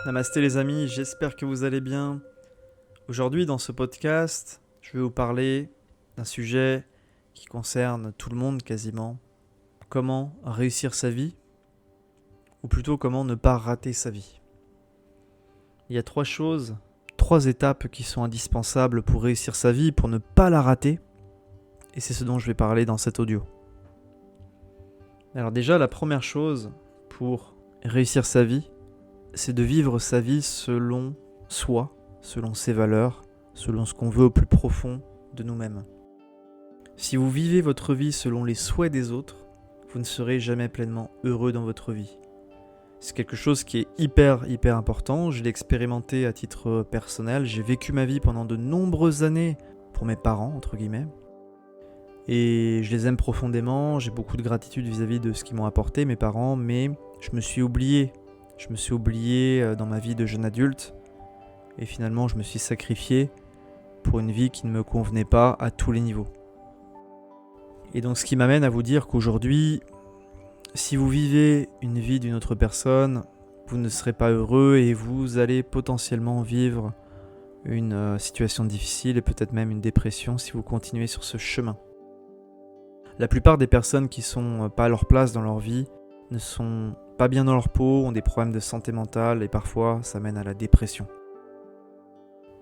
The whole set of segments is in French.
Namasté les amis, j'espère que vous allez bien. Aujourd'hui dans ce podcast, je vais vous parler d'un sujet qui concerne tout le monde quasiment. Comment réussir sa vie, ou plutôt comment ne pas rater sa vie. Il y a trois étapes qui sont indispensables pour réussir sa vie, pour ne pas la rater. Et c'est ce dont je vais parler dans cet audio. Alors déjà, la première chose pour réussir sa vie, c'est de vivre sa vie selon soi, selon ses valeurs, selon ce qu'on veut au plus profond de nous-mêmes. Si vous vivez votre vie selon les souhaits des autres, vous ne serez jamais pleinement heureux dans votre vie. C'est quelque chose qui est hyper important, je l'ai expérimenté à titre personnel, j'ai vécu ma vie pendant de nombreuses années pour mes parents, entre guillemets, et je les aime profondément, j'ai beaucoup de gratitude vis-à-vis de ce qu'ils m'ont apporté, mes parents, mais je me suis oublié dans ma vie de jeune adulte, et finalement je me suis sacrifié pour une vie qui ne me convenait pas à tous les niveaux. Et donc ce qui m'amène à vous dire qu'aujourd'hui, si vous vivez une vie d'une autre personne, vous ne serez pas heureux et vous allez potentiellement vivre une situation difficile et peut-être même une dépression si vous continuez sur ce chemin. La plupart des personnes qui sont pas à leur place dans leur vie ne sont pas bien dans leur peau, ont des problèmes de santé mentale et parfois ça mène à la dépression.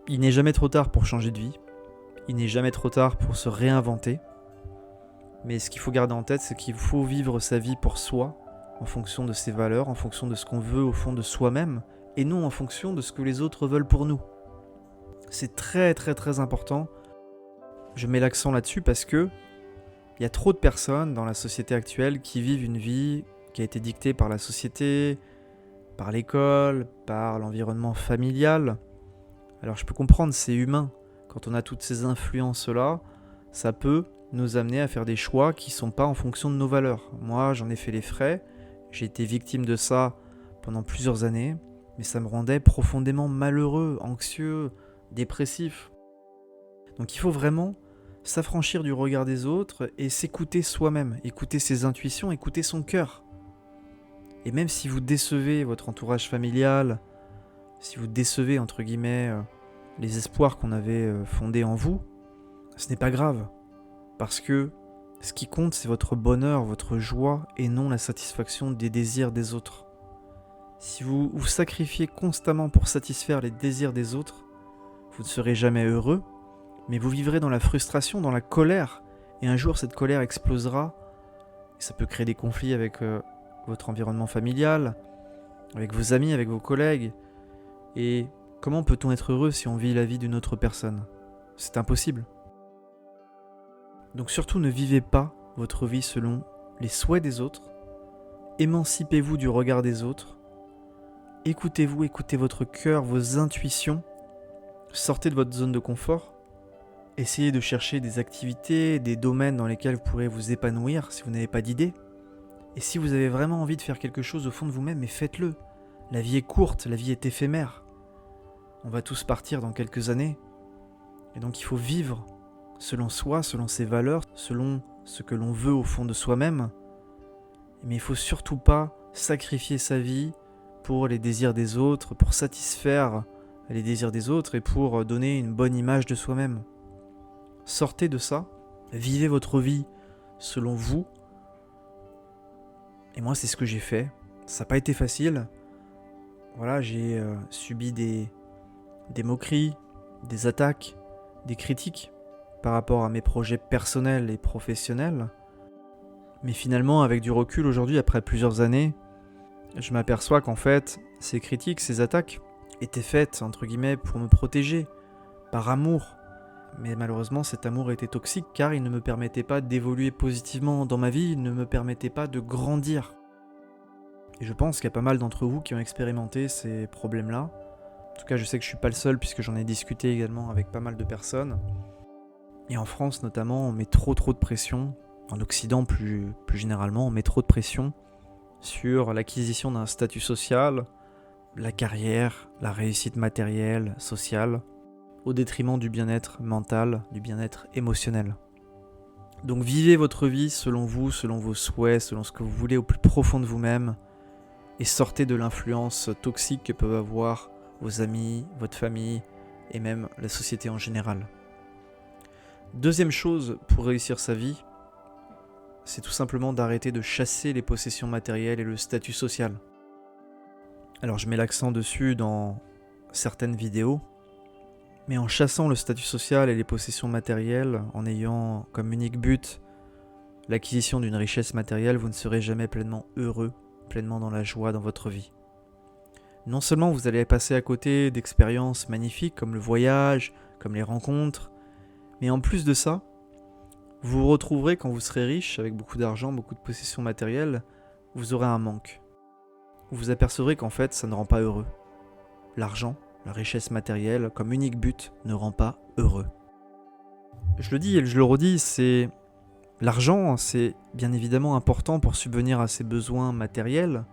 Il n'est jamais trop tard pour changer de vie, il n'est jamais trop tard pour se réinventer, mais ce qu'il faut garder en tête, c'est qu'il faut vivre sa vie pour soi, en fonction de ses valeurs, en fonction de ce qu'on veut au fond de soi-même, et non en fonction de ce que les autres veulent pour nous. C'est très important, je mets l'accent là-dessus parce que il y a trop de personnes dans la société actuelle qui vivent une vie qui a été dictée par la société, par l'école, par l'environnement familial. Alors je peux comprendre, c'est humain. Quand on a toutes ces influences-là, ça peut nous amener à faire des choix qui ne sont pas en fonction de nos valeurs. Moi, j'en ai fait les frais, j'ai été victime de ça pendant plusieurs années, mais ça me rendait profondément malheureux, anxieux, dépressif. Donc il faut vraiment s'affranchir du regard des autres et s'écouter soi-même, écouter ses intuitions, écouter son cœur. Et même si vous décevez votre entourage familial, si vous décevez entre guillemets les espoirs qu'on avait fondés en vous, ce n'est pas grave. Parce que ce qui compte, c'est votre bonheur, votre joie et non la satisfaction des désirs des autres. Si vous vous sacrifiez constamment pour satisfaire les désirs des autres, vous ne serez jamais heureux, mais vous vivrez dans la frustration, dans la colère, et un jour cette colère explosera, et ça peut créer des conflits avec votre environnement familial, avec vos amis, avec vos collègues. Et comment peut-on être heureux si on vit la vie d'une autre personne ? C'est impossible. Donc surtout ne vivez pas votre vie selon les souhaits des autres, émancipez-vous du regard des autres, écoutez-vous, écoutez votre cœur, vos intuitions, sortez de votre zone de confort, essayez de chercher des activités, des domaines dans lesquels vous pourrez vous épanouir si vous n'avez pas d'idée. Et si vous avez vraiment envie de faire quelque chose au fond de vous-même, mais faites-le. La vie est courte, la vie est éphémère. On va tous partir dans quelques années. Et donc il faut vivre selon soi, selon ses valeurs, selon ce que l'on veut au fond de soi-même. Mais il ne faut surtout pas sacrifier sa vie pour les désirs des autres, pour satisfaire les désirs des autres et pour donner une bonne image de soi-même. Sortez de ça, vivez votre vie selon vous. Et moi, c'est ce que j'ai fait. Ça n'a pas été facile. Voilà, j'ai subi des moqueries, des attaques, des critiques par rapport à mes projets personnels et professionnels. Mais finalement, avec du recul aujourd'hui, après plusieurs années, je m'aperçois qu'en fait, ces critiques, ces attaques étaient faites, entre guillemets, pour me protéger, par amour. Mais malheureusement, cet amour était toxique car il ne me permettait pas d'évoluer positivement dans ma vie, il ne me permettait pas de grandir. Et je pense qu'il y a pas mal d'entre vous qui ont expérimenté ces problèmes-là. En tout cas, je sais que je suis pas le seul puisque j'en ai discuté également avec pas mal de personnes. Et en France notamment, on met trop de pression, en Occident plus généralement, on met trop de pression sur l'acquisition d'un statut social, la carrière, la réussite matérielle, sociale, au détriment du bien-être mental, du bien-être émotionnel. Donc vivez votre vie selon vous, selon vos souhaits, selon ce que vous voulez au plus profond de vous-même, et sortez de l'influence toxique que peuvent avoir vos amis, votre famille et même la société en général. Deuxième chose pour réussir sa vie, c'est tout simplement d'arrêter de chasser les possessions matérielles et le statut social. Alors je mets l'accent dessus dans certaines vidéos, mais en chassant le statut social et les possessions matérielles, en ayant comme unique but l'acquisition d'une richesse matérielle, vous ne serez jamais pleinement heureux, pleinement dans la joie dans votre vie. Non seulement vous allez passer à côté d'expériences magnifiques comme le voyage, comme les rencontres, mais en plus de ça, vous vous retrouverez quand vous serez riche, avec beaucoup d'argent, beaucoup de possessions matérielles, vous aurez un manque. Vous vous apercevrez qu'en fait, ça ne rend pas heureux. L'argent, la richesse matérielle, comme unique but, ne rend pas heureux. Je le dis et je le redis, l'argent, c'est bien évidemment important pour subvenir à ses besoins matériels,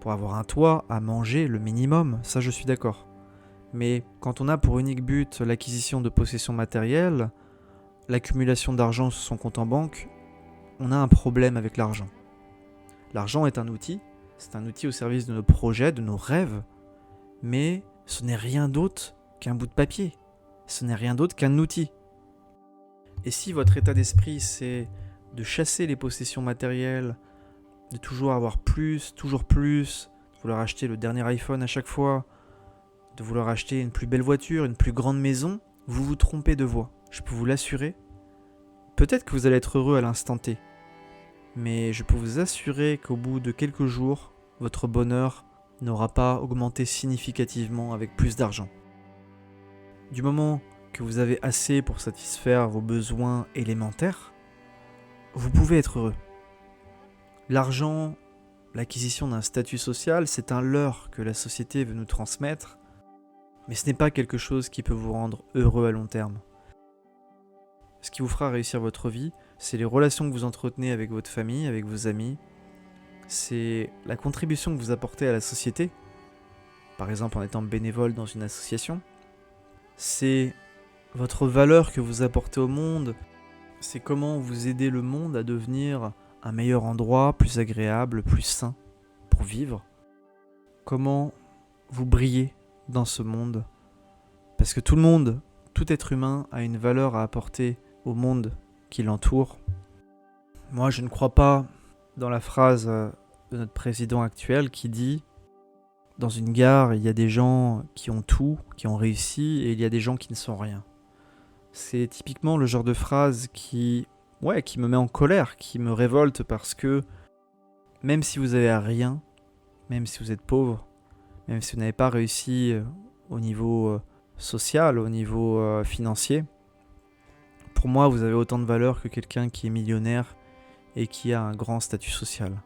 pour avoir un toit, à manger, le minimum, ça je suis d'accord. Mais quand on a pour unique but l'acquisition de possessions matérielles, l'accumulation d'argent sur son compte en banque, on a un problème avec l'argent. L'argent est un outil, c'est un outil au service de nos projets, de nos rêves, mais ce n'est rien d'autre qu'un bout de papier, ce n'est rien d'autre qu'un outil. Et si votre état d'esprit c'est de chasser les possessions matérielles, de toujours avoir plus, de vouloir acheter le dernier iPhone à chaque fois, de vouloir acheter une plus belle voiture, une plus grande maison, vous vous trompez de voie. Je peux vous l'assurer. Peut-être que vous allez être heureux à l'instant T, mais je peux vous assurer qu'au bout de quelques jours, votre bonheur n'aura pas augmenté significativement avec plus d'argent. Du moment que vous avez assez pour satisfaire vos besoins élémentaires, vous pouvez être heureux. L'argent, l'acquisition d'un statut social, c'est un leurre que la société veut nous transmettre, mais ce n'est pas quelque chose qui peut vous rendre heureux à long terme. Ce qui vous fera réussir votre vie, c'est les relations que vous entretenez avec votre famille, avec vos amis, c'est la contribution que vous apportez à la société, par exemple en étant bénévole dans une association, c'est votre valeur que vous apportez au monde, c'est comment vous aidez le monde à devenir un meilleur endroit, plus agréable, plus sain pour vivre, comment vous brillez dans ce monde, parce que tout le monde, tout être humain a une valeur à apporter au monde qui l'entoure. Moi, je ne crois pas dans la phrase de notre président actuel qui dit « Dans une gare, il y a des gens qui ont tout, qui ont réussi, et il y a des gens qui ne sont rien. » C'est typiquement le genre de phrase qui me met en colère, qui me révolte parce que même si vous avez rien, même si vous êtes pauvre, même si vous n'avez pas réussi au niveau social, au niveau financier, pour moi, vous avez autant de valeur que quelqu'un qui est millionnaire et qui a un grand statut social.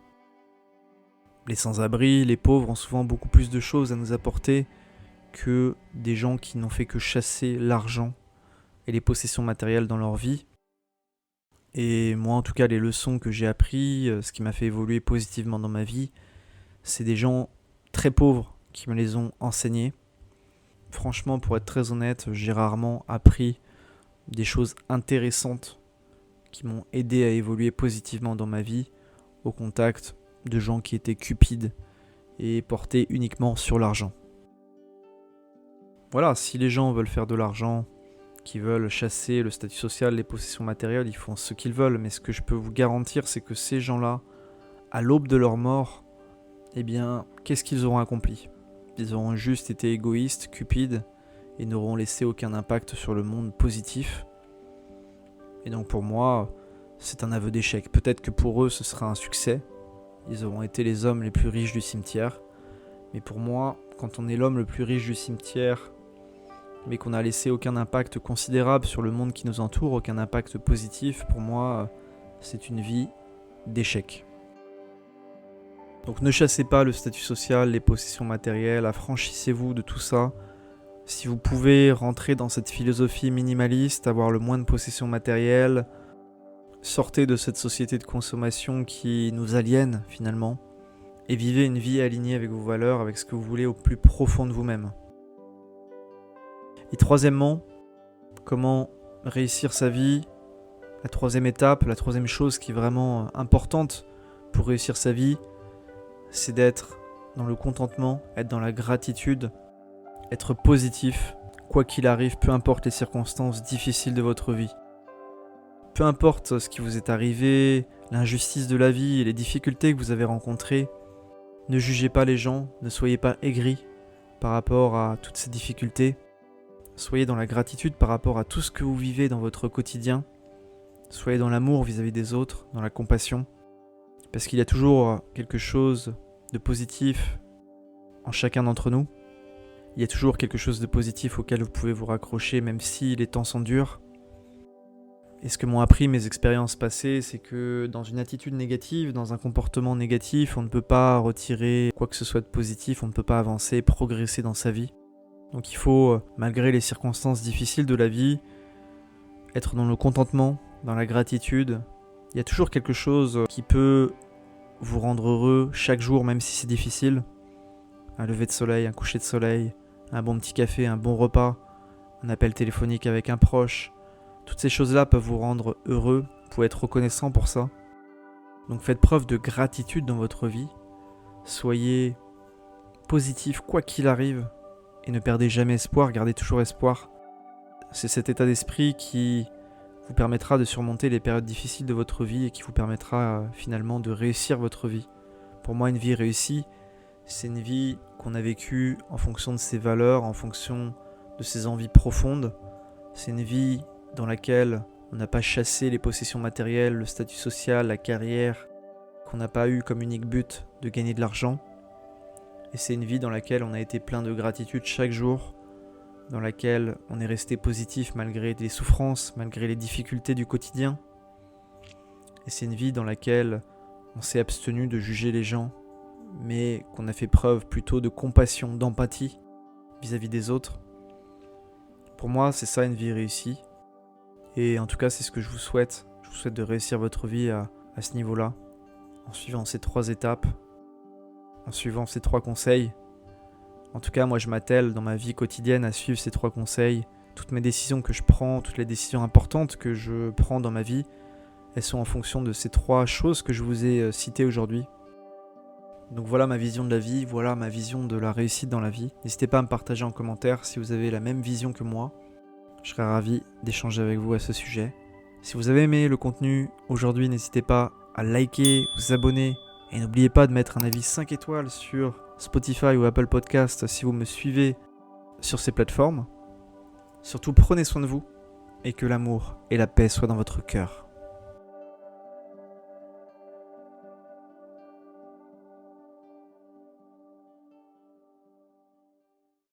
Les sans-abri, les pauvres ont souvent beaucoup plus de choses à nous apporter que des gens qui n'ont fait que chasser l'argent et les possessions matérielles dans leur vie. Et moi, en tout cas, les leçons que j'ai apprises, ce qui m'a fait évoluer positivement dans ma vie, c'est des gens très pauvres qui me les ont enseignés. Franchement, pour être très honnête, j'ai rarement appris des choses intéressantes qui m'ont aidé à évoluer positivement dans ma vie au contact de gens qui étaient cupides et portés uniquement sur l'argent. Voilà, si les gens veulent faire de l'argent, qui veulent chasser le statut social, les possessions matérielles, ils font ce qu'ils veulent, mais ce que je peux vous garantir, c'est que ces gens-là, à l'aube de leur mort, eh bien, qu'est-ce qu'ils auront accompli ? Ils auront juste été égoïstes, cupides, et n'auront laissé aucun impact sur le monde positif. Et donc pour moi, c'est un aveu d'échec. Peut-être que pour eux, ce sera un succès. Ils auront été les hommes les plus riches du cimetière. Mais pour moi, quand on est l'homme le plus riche du cimetière, mais qu'on n'a laissé aucun impact considérable sur le monde qui nous entoure, aucun impact positif, pour moi, c'est une vie d'échec. Donc ne chassez pas le statut social, les possessions matérielles, affranchissez-vous de tout ça. Si vous pouvez rentrer dans cette philosophie minimaliste, avoir le moins de possessions matérielles, sortez de cette société de consommation qui nous aliène finalement, et vivez une vie alignée avec vos valeurs, avec ce que vous voulez au plus profond de vous-même. Et troisièmement, comment réussir sa vie ? La troisième étape, la troisième chose qui est vraiment importante pour réussir sa vie, c'est d'être dans le contentement, être dans la gratitude, être positif, quoi qu'il arrive, peu importe les circonstances difficiles de votre vie. Peu importe ce qui vous est arrivé, l'injustice de la vie et les difficultés que vous avez rencontrées, ne jugez pas les gens, ne soyez pas aigris par rapport à toutes ces difficultés. Soyez dans la gratitude par rapport à tout ce que vous vivez dans votre quotidien. Soyez dans l'amour vis-à-vis des autres, dans la compassion. Parce qu'il y a toujours quelque chose de positif en chacun d'entre nous. Il y a toujours quelque chose de positif auquel vous pouvez vous raccrocher même si les temps sont durs. Et ce que m'ont appris mes expériences passées, c'est que dans une attitude négative, dans un comportement négatif, on ne peut pas retirer quoi que ce soit de positif, on ne peut pas avancer, progresser dans sa vie. Donc il faut, malgré les circonstances difficiles de la vie, être dans le contentement, dans la gratitude. Il y a toujours quelque chose qui peut vous rendre heureux chaque jour, même si c'est difficile. Un lever de soleil, un coucher de soleil, un bon petit café, un bon repas, un appel téléphonique avec un proche. Toutes ces choses-là peuvent vous rendre heureux, vous pouvez être reconnaissant pour ça. Donc faites preuve de gratitude dans votre vie. Soyez positif quoi qu'il arrive et ne perdez jamais espoir, gardez toujours espoir. C'est cet état d'esprit qui vous permettra de surmonter les périodes difficiles de votre vie et qui vous permettra finalement de réussir votre vie. Pour moi, une vie réussie, c'est une vie qu'on a vécue en fonction de ses valeurs, en fonction de ses envies profondes. C'est une vie dans laquelle on n'a pas chassé les possessions matérielles, le statut social, la carrière, qu'on n'a pas eu comme unique but de gagner de l'argent. Et c'est une vie dans laquelle on a été plein de gratitude chaque jour, dans laquelle on est resté positif malgré les souffrances, malgré les difficultés du quotidien. Et c'est une vie dans laquelle on s'est abstenu de juger les gens, mais qu'on a fait preuve plutôt de compassion, d'empathie vis-à-vis des autres. Pour moi, c'est ça une vie réussie. Et en tout cas, c'est ce que je vous souhaite. Je vous souhaite de réussir votre vie à ce niveau-là, en suivant ces 3 étapes, en suivant ces 3 conseils. En tout cas, moi, je m'attelle dans ma vie quotidienne à suivre ces 3 conseils. Toutes mes décisions que je prends, toutes les décisions importantes que je prends dans ma vie, elles sont en fonction de ces 3 choses que je vous ai citées aujourd'hui. Donc voilà ma vision de la vie, voilà ma vision de la réussite dans la vie. N'hésitez pas à me partager en commentaire si vous avez la même vision que moi. Je serais ravi d'échanger avec vous à ce sujet. Si vous avez aimé le contenu aujourd'hui, n'hésitez pas à liker, vous abonner et n'oubliez pas de mettre un avis 5 étoiles sur Spotify ou Apple Podcast si vous me suivez sur ces plateformes. Surtout prenez soin de vous et que l'amour et la paix soient dans votre cœur.